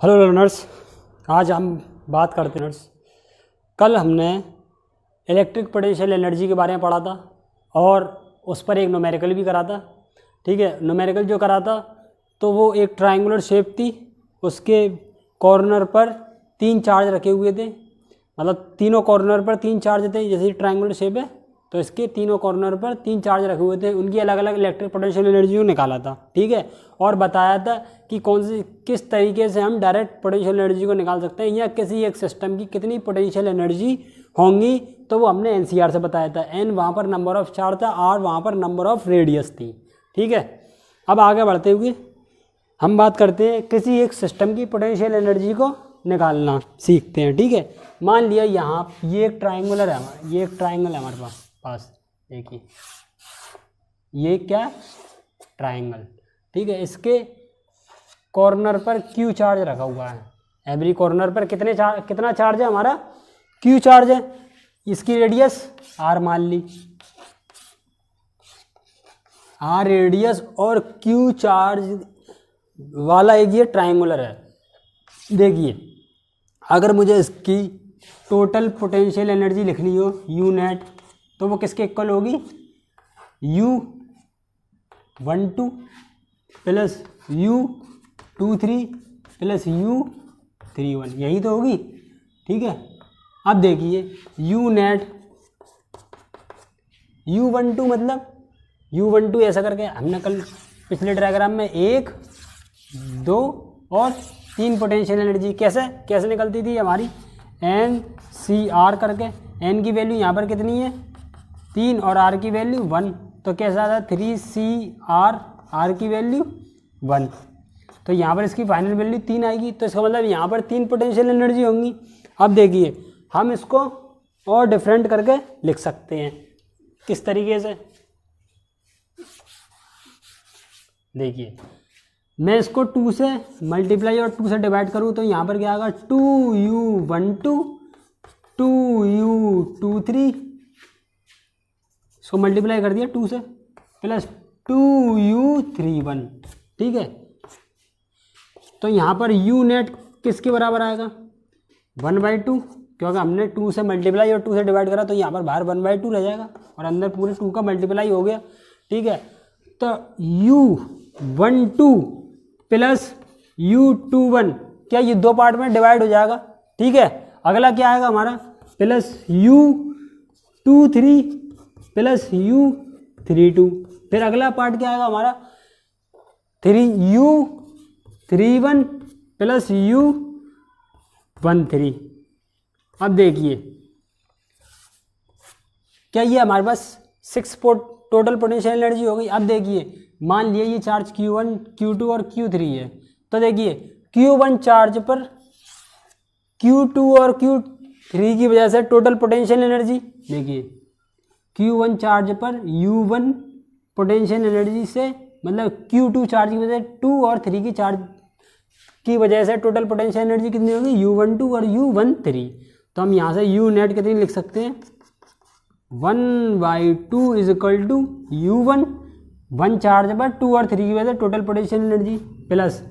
Hello learners, आज हम बात करते हैं। कल हमने इलेक्ट्रिक पोटेंशियल एनर्जी के बारे में पढ़ा था और उस पर एक न्यूमेरिकल भी करा था। ठीक है, न्यूमेरिकल जो करा था तो वो एक ट्रायंगुलर शेप थी, उसके कॉर्नर पर 3 चार्ज रखे हुए थे, मतलब तीनों कॉर्नर पर 3 चार्ज थे। जैसे ट्रायंगुलर शेप है तो इसके तीनों कॉर्नर पर 3 चार्ज रखे हुए थे, उनकी अलग अलग इलेक्ट्रिक पोटेंशियल एनर्जी को निकाला था। ठीक है, और बताया था कि किस तरीके से हम डायरेक्ट पोटेंशियल एनर्जी को निकाल सकते हैं या किसी एक सिस्टम की कितनी पोटेंशियल एनर्जी होंगी, तो वो हमने एनसीआर से बताया था। एन वहाँ पर नंबर ऑफ चार्ज था, आर वहाँ पर नंबर ऑफ रेडियस थी। ठीक है, अब आगे बढ़ते हुए हम बात करते हैं किसी एक सिस्टम की पोटेंशियल एनर्जी को निकालना सीखते हैं। ठीक है, मान लिया यहाँ ये एक ट्रायंगुलर है, ये एक ट्रायंगल है हमारे पास देखिए, ये क्या ट्रायंगल। ठीक है, इसके कॉर्नर पर क्यू चार्ज रखा हुआ है। एवरी कॉर्नर पर कितना चार्ज है हमारा, क्यू चार्ज है। इसकी रेडियस आर मान ली, आर रेडियस और क्यू चार्ज वाला एक ये ट्रायंगुलर है। देखिए, अगर मुझे इसकी टोटल पोटेंशियल एनर्जी लिखनी हो यू नेट, तो वो किसके इक्वल होगी, U12 plus U23 plus U31, यही तो होगी। ठीक है, अब देखिए U नेट, U12 मतलब U12 ऐसा करके हमने कल पिछले डायग्राम में 1, 2 और 3 पोटेंशियल एनर्जी कैसे निकलती थी हमारी, NCR करके। N की वैल्यू यहाँ पर कितनी है 3 और R की वैल्यू 1, तो कैसा आता है 3CR, R की वैल्यू 1, तो यहाँ पर इसकी फाइनल वैल्यू 3 आएगी। तो इसका मतलब यहाँ पर 3 पोटेंशियल एनर्जी होंगी। अब देखिए हम इसको और डिफरेंट करके लिख सकते हैं, किस तरीके से। देखिए, मैं इसको 2 से मल्टीप्लाई और 2 से डिवाइड करूँ तो यहाँ पर क्या आएगा 2U12 2U23, इसको मल्टीप्लाई कर दिया 2 से, प्लस 2U31। ठीक है, तो यहाँ पर U नेट किसके बराबर आएगा 1/2, क्योंकि हमने 2 से मल्टीप्लाई और 2 से डिवाइड करा, तो यहाँ पर बाहर 1/2 रह जाएगा और अंदर पूरे 2 का मल्टीप्लाई हो गया। ठीक है, तो U12 प्लस U21, क्या ये 2 पार्ट में डिवाइड हो जाएगा। ठीक है, अगला क्या आएगा हमारा प्लस U23 प्लस U32, फिर अगला पार्ट क्या आएगा हमारा 3U31 प्लस U13। अब देखिए, क्या ये हमारे पास 6 टोटल पोटेंशियल एनर्जी हो गई। अब देखिए, मान लिया ये चार्ज Q1, Q2 और Q3 है, तो देखिए Q1 चार्ज पर Q2 और Q3 की वजह से टोटल पोटेंशियल एनर्जी, देखिए Q1 चार्ज पर U1 पोटेंशियल एनर्जी से, मतलब Q2 चार्ज की वजह से 2 और 3 की चार्ज की वजह से टोटल पोटेंशियल एनर्जी कितनी होगी U12 और U13। तो हम यहाँ से U नेट कितनी लिख सकते हैं 1/2 is equal to U1, 1 charge पर 2 और 3 की वजह से total potential energy, plus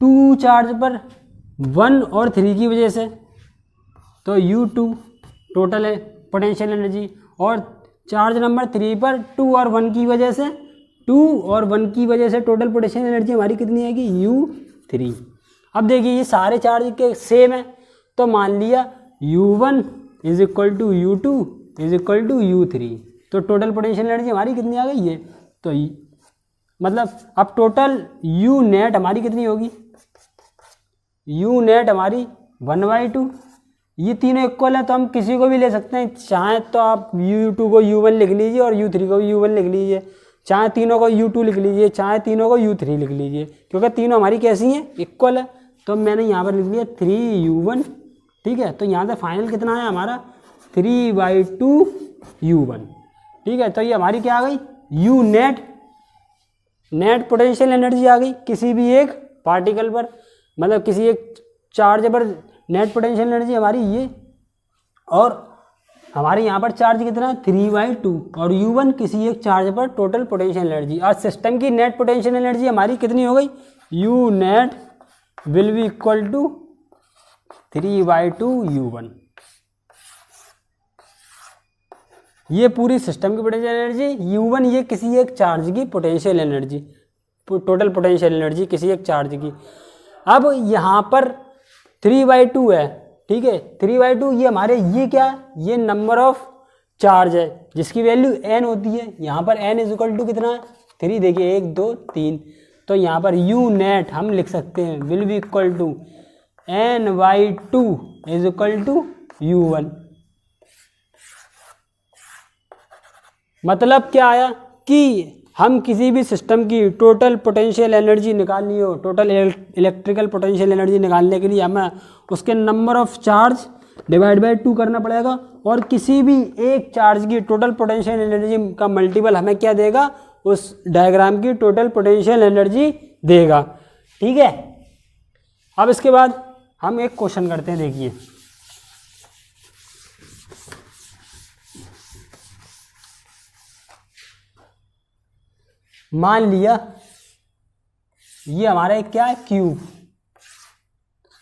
2 charge पर 1 और 3 की वजह से, तो U2 टोटल है पोटेंशियल एनर्जी, और चार्ज नंबर 3 पर 2 और 1 की वजह से, 2 और 1 की वजह से टोटल पोटेंशियल एनर्जी हमारी कितनी आएगी U3। अब देखिए ये सारे चार्ज के सेम है, तो मान लिया U1 is equal to U2 is equal to U3, तो टोटल पोटेंशियल एनर्जी हमारी कितनी आ गई है, तो मतलब अब टोटल U नेट हमारी कितनी होगी, U नेट हमारी 1/2। ये तीनों इक्वल है तो हम किसी को भी ले सकते हैं, चाहे तो आप U2 को U1 लिख लीजिए और U3 को U1 लिख लीजिए, चाहे तीनों को U2 लिख लीजिए, चाहे तीनों को U3 लिख लीजिए, क्योंकि तीनों हमारी कैसी हैं इक्वल है। तो मैंने यहाँ पर लिख लिया 3U1। ठीक है, तो यहाँ से फाइनल कितना है हमारा 3/2 U1। ठीक है, तो ये हमारी क्या आ गई U नेट पोटेंशियल एनर्जी आ गई किसी भी एक पार्टिकल पर, मतलब किसी एक चार्ज पर नेट पोटेंशियल एनर्जी हमारी ये, और हमारे यहाँ पर चार्ज कितना है 3/2 और U1 किसी एक चार्ज पर टोटल पोटेंशियल एनर्जी। और सिस्टम की नेट पोटेंशियल एनर्जी हमारी कितनी हो गई U net will be equal to 3/2 U1। ये पूरी सिस्टम की पोटेंशियल एनर्जी U1, ये किसी एक चार्ज की potential energy, total potential energy किसी एक चार्ज की। अब यहाँ पर 3/2 है, ठीक है, 3/2 ये हमारे, ये क्या, ये नंबर ऑफ चार्ज है जिसकी वैल्यू n होती है। यहाँ पर n इज इक्वल टू कितना है, 3, देखिए 1 2 3, तो यहाँ पर U नेट हम लिख सकते हैं will be equal to n/2 is equal to U1। मतलब क्या आया कि हम किसी भी सिस्टम की टोटल पोटेंशियल एनर्जी निकालनी हो, टोटल इलेक्ट्रिकल पोटेंशियल एनर्जी निकालने के लिए हमें उसके number of charge divide by 2 करना पड़ेगा, और किसी भी एक चार्ज की टोटल पोटेंशियल एनर्जी का मल्टीपल हमें क्या देगा, उस डायग्राम की टोटल पोटेंशियल एनर्जी देगा। ठीक है, अब इसके बाद हम एक क्वेश्चन करते हैं, देखिए मान लिया ये हमारा एक क्या है, क्यूब,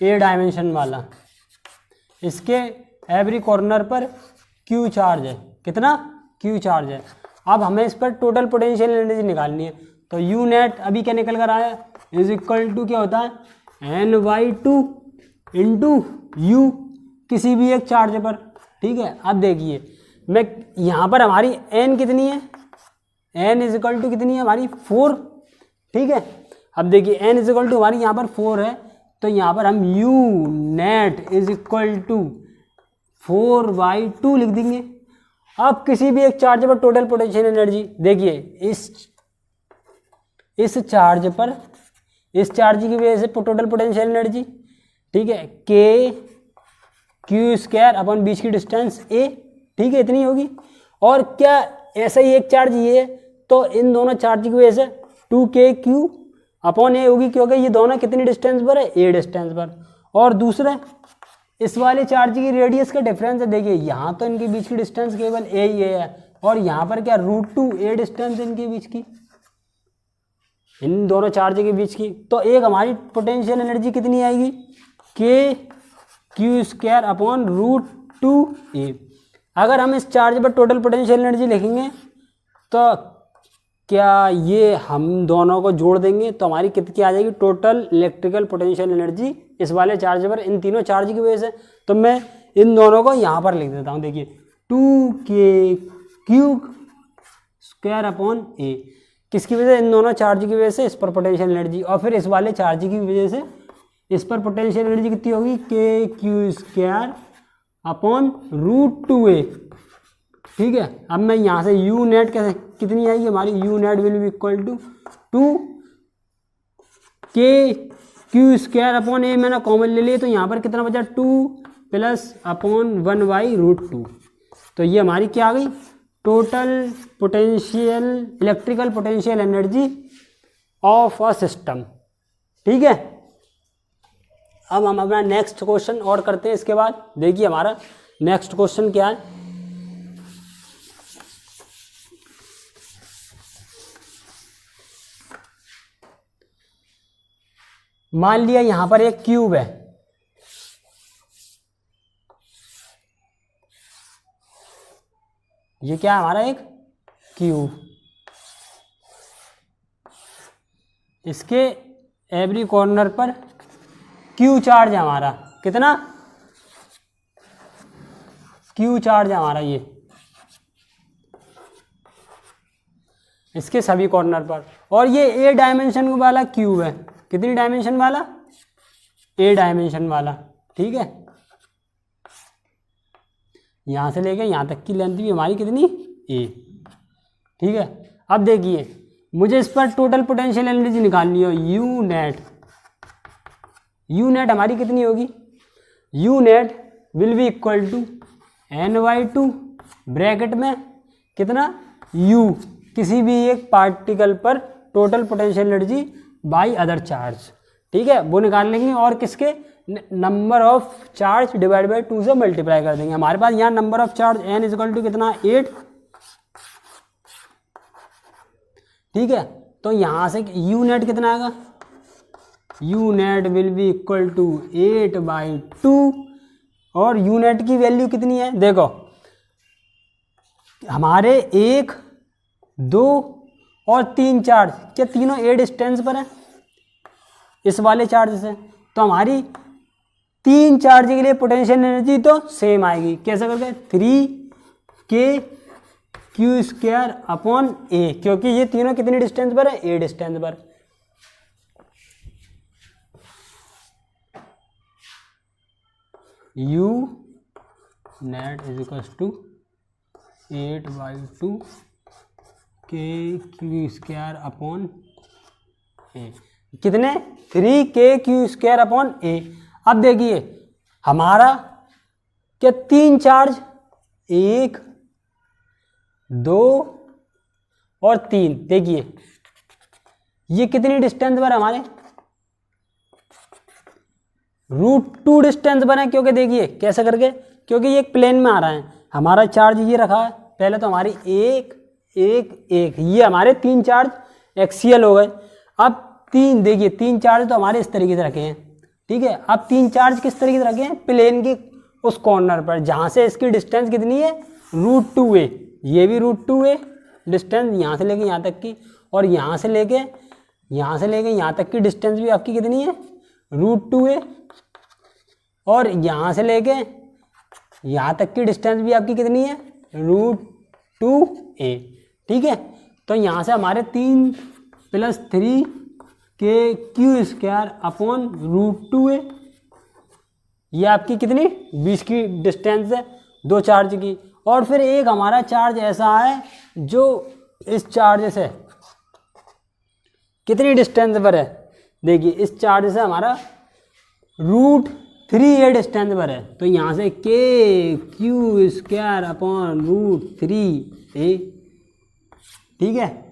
ए डायमेंशन वाला, इसके एवरी कॉर्नर पर क्यू चार्ज है, कितना, क्यू चार्ज है। अब हमें इस पर टोटल पोटेंशियल एनर्जी निकालनी है, तो यू नेट अभी क्या निकल कर आया, इज इक्वल टू क्या होता है, n/2 इंटू यू, किसी भी एक चार्ज पर। ठीक है, अब देखिए मैं यहाँ पर हमारी n कितनी है, n इज इक्वल टू कितनी है हमारी, 4। ठीक है, अब देखिए n इज इक्वल टू हमारी यहाँ पर 4 है, तो यहाँ पर हम u net is equal to 4/2 लिख देंगे। अब किसी भी एक चार्ज पर टोटल पोटेंशियल एनर्जी, देखिए इस चार्ज पर, इस चार्ज की वजह से टोटल पोटेंशियल एनर्जी, ठीक है, Q² अपन बीच की डिस्टेंस a, ठीक है, इतनी होगी। और क्या ऐसा ही एक चार्ज ये है, तो इन दोनों चार्ज की वजह से 2kQ/a होगी, क्योंकि ये दोनों कितनी डिस्टेंस पर है, a डिस्टेंस पर। और दूसरा इस वाले चार्ज की रेडियस का डिफरेंस है, देखिए यहाँ तो इनके बीच की डिस्टेंस केवल a ही है, और यहाँ पर क्या √2a डिस्टेंस इनके बीच की, इन दोनों चार्ज के बीच की। तो एक हमारी पोटेंशियल एनर्जी कितनी आएगी, kQ²/√2a। अगर हम इस चार्ज पर टोटल पोटेंशियल एनर्जी लिखेंगे तो क्या ये हम दोनों को जोड़ देंगे तो हमारी कितनी आ जाएगी, टोटल इलेक्ट्रिकल पोटेंशियल एनर्जी इस वाले चार्ज पर, इन तीनों चार्ज की वजह से। तो मैं इन दोनों को यहाँ पर लिख देता हूँ, देखिए 2kQ²/a, किसकी वजह से, इन दोनों चार्ज की वजह से इस पर पोटेंशियल एनर्जी, और फिर इस वाले चार्ज की वजह से इस पर पोटेंशियल एनर्जी कितनी होगी, kQ²/√2a। ठीक है, अब मैं यहाँ से यू नेट कैसे, कितनी आएगी हमारी, U net will be equal to 2kQ²/a, मैंने कॉमन ले लिया, तो यहाँ पर कितना बचा, 2 + 1/√2। तो ये हमारी क्या आ गई, total potential, electrical potential energy of a system. ठीक है, अब हम अपना नेक्स्ट क्वेश्चन और करते हैं। इसके बाद देखिए हमारा नेक्स्ट क्वेश्चन क्या है, मान लिया यहाँ पर एक क्यूब है, ये क्या है हमारा, एक क्यूब, इसके एवरी कॉर्नर पर क्यू चार्ज है हमारा, कितना, क्यू चार्ज है हमारा, ये इसके सभी कॉर्नर पर। और ये ए डायमेंशन वाला क्यूब है, कितनी डायमेंशन वाला, ए डायमेंशन वाला। ठीक है, यहाँ से लेके यहाँ तक की लेंथ भी हमारी कितनी, ए। ठीक है, अब देखिए मुझे इस पर टोटल पोटेंशियल एनर्जी निकालनी हो, यू नेट, यू नेट हमारी कितनी होगी, U net will be equal to n/2 bracket में कितना, u, किसी भी एक पार्टिकल पर total potential energy by other charge. ठीक है, वो निकाल लेंगे और किसके, number of charge divide by 2 से मल्टीप्लाई कर देंगे। हमारे पास यहाँ number of charge n is equal to कितना, 8। ठीक है, तो यहाँ से यू नेट कितना आएगा, U net will be equal to 8/2 और यू नेट की वैल्यू कितनी है देखो, हमारे 1, 2 और 3 चार्ज क्या तीनों ए डिस्टेंस पर है इस वाले चार्ज से, तो हमारी 3 चार्ज के लिए पोटेंशियल एनर्जी तो सेम आएगी। कैसे करके 3kq²/a, क्योंकि ये तीनों कितनी डिस्टेंस पर है, ए डिस्टेंस पर। u net is equal to 8/2 kq²/a, कितने 3kq²/a। अब देखिए हमारा क्या 3 चार्ज 1, 2 और 3, देखिए ये कितनी डिस्टेंस पर हमारे √2 डिस्टेंस पर है, क्योंकि देखिए कैसे करके, क्योंकि ये एक प्लेन में आ रहा है, हमारा चार्ज ये रखा है, पहले तो हमारी 1, 1, 1, ये हमारे 3 चार्ज एक्सियल हो गए। अब 3 देखिए 3 चार्ज तो हमारे इस तरीके से रखे हैं, ठीक है। अब 3 चार्ज किस तरीके से रखे हैं, प्लेन के उस कॉर्नर पर जहाँ से इसकी डिस्टेंस कितनी है √2a, ये भी √2a डिस्टेंस यहाँ से लेके यहाँ तक की, और यहाँ से लेके यहाँ तक की डिस्टेंस भी आपकी कितनी है √2a, और यहाँ से लेके यहाँ तक की डिस्टेंस भी आपकी कितनी है √2a, ठीक है। तो यहाँ से हमारे 3 + 3kq²/√2a, ये आपकी कितनी 20 की डिस्टेंस है 2 चार्ज की। और फिर एक हमारा चार्ज ऐसा है जो इस चार्ज से कितनी डिस्टेंस पर है, देखिए इस चार्ज से हमारा √3a डिस्टेंस पर है, तो यहाँ से kq²/√3a, ठीक है।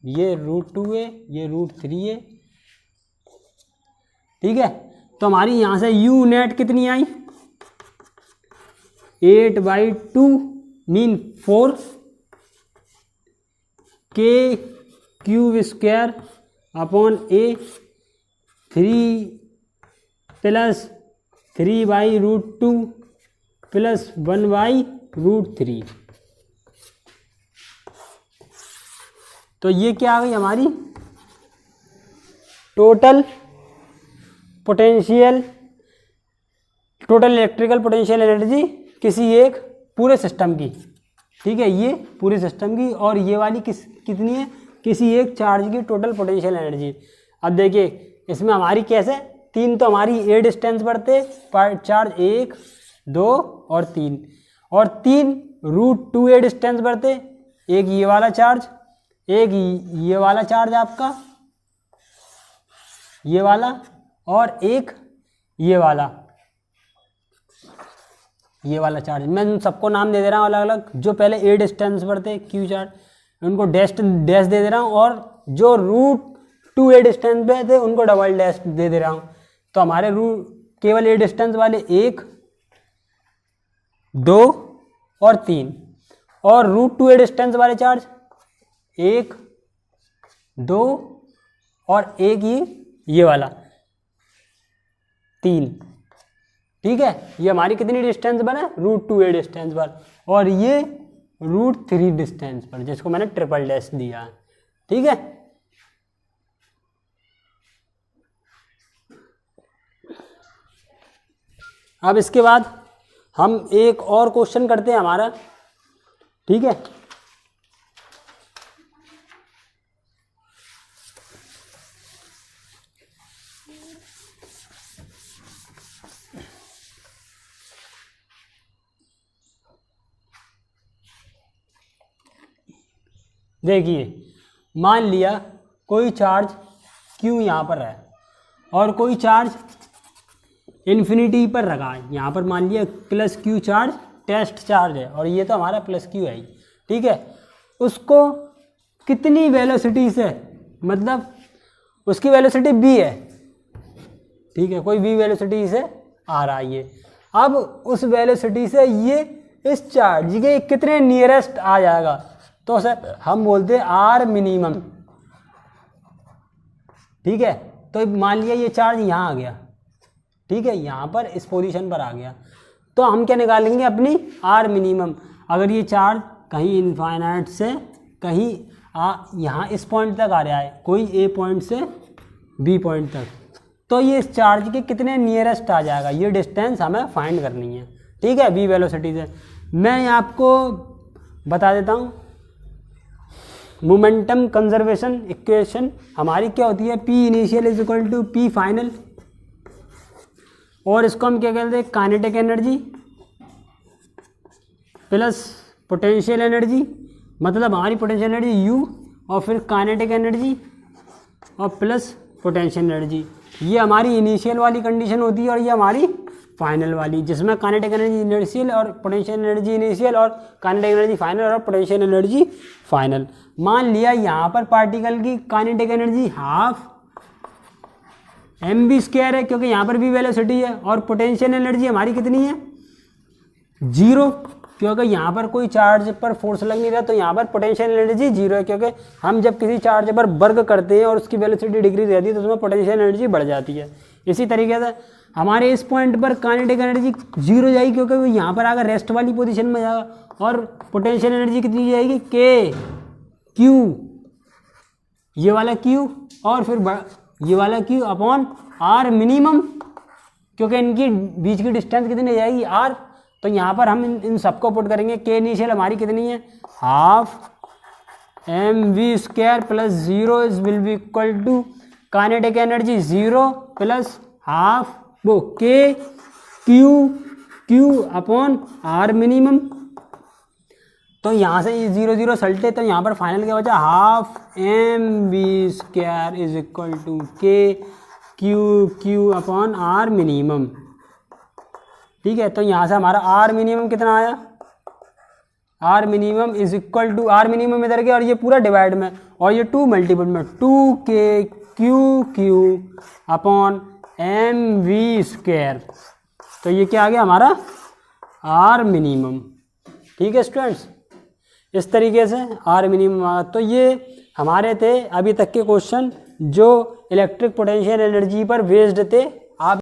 ये √2a, ये √3a, ठीक है। तो हमारी यहाँ से यू नेट कितनी आई 8/2 मीन 4 kq²/a 3 + 3/√2 + 1/√3, तो ये क्या आ गई हमारी टोटल इलेक्ट्रिकल पोटेंशियल एनर्जी किसी एक पूरे सिस्टम की, ठीक है, ये पूरे सिस्टम की, और ये वाली कितनी है किसी एक चार्ज की टोटल पोटेंशियल एनर्जी। अब देखिए इसमें हमारी कैसे 3 तो हमारी ए डिस्टेंस पर थे, चार्ज 1, 2 और 3, और 3 √2a डिस्टेंस पर थे, एक ये वाला चार्ज, एक ये वाला चार्ज आपका ये वाला, और एक ये वाला चार्ज। मैं उन सबको नाम दे दे रहा हूँ अलग अलग, जो पहले ए डिस्टेंस पर थे क्यू चार्ज उनको डैश दे दे रहा हूँ, और जो √2a डिस्टेंस पे थे उनको डबल डैश दे दे रहा हूँ। तो हमारे केवल ए डिस्टेंस वाले 1, 2 और 3, और √2a डिस्टेंस वाले चार्ज 1, 2 और एक ये वाला 3, ठीक है। ये हमारी कितनी डिस्टेंस पर है √2a डिस्टेंस पर, और ये √3 डिस्टेंस पर, जिसको मैंने ट्रिपल डैश दिया है, ठीक है। अब इसके बाद हम एक और क्वेश्चन करते हैं हमारा, ठीक है। देखिए मान लिया कोई चार्ज Q यहाँ पर है और कोई चार्ज इन्फिनिटी पर रखा है, यहाँ पर मान लिया +Q चार्ज टेस्ट चार्ज है, और ये तो हमारा +Q है, ठीक है। उसको कितनी वेलोसिटी से, मतलब उसकी वेलोसिटी v है, ठीक है, कोई v वेलोसिटी से आ रहा है ये। अब उस वेलोसिटी से ये इस चार्ज के कितने नियरेस्ट आ जाएगा, तो सर हम बोलते हैं R मिनिमम, ठीक है। तो मान लिया ये चार्ज यहाँ आ गया, ठीक है, यहाँ पर इस पोजीशन पर आ गया, तो हम क्या निकालेंगे अपनी आर मिनिमम। अगर ये चार्ज कहीं इनफाइनाइट से कहीं यहाँ इस पॉइंट तक आ रहा है, कोई ए पॉइंट से बी पॉइंट तक, तो ये इस चार्ज के कितने नियरेस्ट आ जाएगा, ये डिस्टेंस हमें फाइंड करनी है, ठीक है, बी वेलोसिटी से। मैं आपको बता देता हूँ मोमेंटम कंजर्वेशन इक्वेशन हमारी क्या होती है, P initial is equal to P final, और इसको हम क्या कहते हैं, kinetic energy plus potential energy, मतलब हमारी पोटेंशियल एनर्जी यू और फिर काइनेटिक एनर्जी और प्लस पोटेंशियल एनर्जी। ये हमारी इनिशियल वाली कंडीशन होती है और ये हमारी फाइनल वाली, जिसमें काइनेटिक एनर्जी इनिशियल और पोटेंशियल एनर्जी इनिशियल और काइनेटिक एनर्जी फाइनल और पोटेंशियल एनर्जी फाइनल। मान लिया यहाँ पर पार्टिकल की kinetic energy half mv square है, क्योंकि यहाँ पर भी वेलोसिटी है, और पोटेंशियल एनर्जी हमारी कितनी है, 0, क्योंकि यहाँ पर कोई चार्ज पर फोर्स लग नहीं रहा, तो यहाँ पर पोटेंशियल एनर्जी 0 है, क्योंकि हम जब किसी चार्ज पर वर्क करते हैं और उसकी वेलोसिटी डिक्रीज रहती है तो उसमें पोटेंशियल एनर्जी बढ़ जाती है। इसी तरीके से हमारे इस पॉइंट पर काइनेटिक एनर्जी 0 जाएगी, क्योंकि वो यहाँ पर आकर रेस्ट वाली पोजीशन में जाएगा, और पोटेंशियल एनर्जी कितनी जाएगी, के क्यू, ये वाला क्यू और फिर ये वाला क्यू अपॉन आर मिनिमम, क्योंकि इनकी बीच की डिस्टेंस कितनी जाएगी, आर। तो यहाँ पर हम इन सबको पुट करेंगे, के इनिशियल हमारी कितनी है, half mv square plus 0 is will be equal to kinetic energy 0 plus half वो K Q upon R minimum. तो यहाँ से ये 0 0 सल्टे, तो यहाँ पर फाइनल क्या बचा, half mv square is equal to K Q upon R minimum, ठीक है। तो यहाँ से हमारा आर मिनिमम कितना आया, R minimum is equal to, R minimum इधर के और ये पूरा डिवाइड में, और ये 2 मल्टीपल में 2k Q upon mv square, तो ये क्या आ गया हमारा आर मिनिमम, ठीक है स्टूडेंट्स। इस तरीके से आर मिनिमम, तो ये हमारे थे अभी तक के क्वेश्चन जो इलेक्ट्रिक पोटेंशियल एनर्जी पर बेस्ड थे।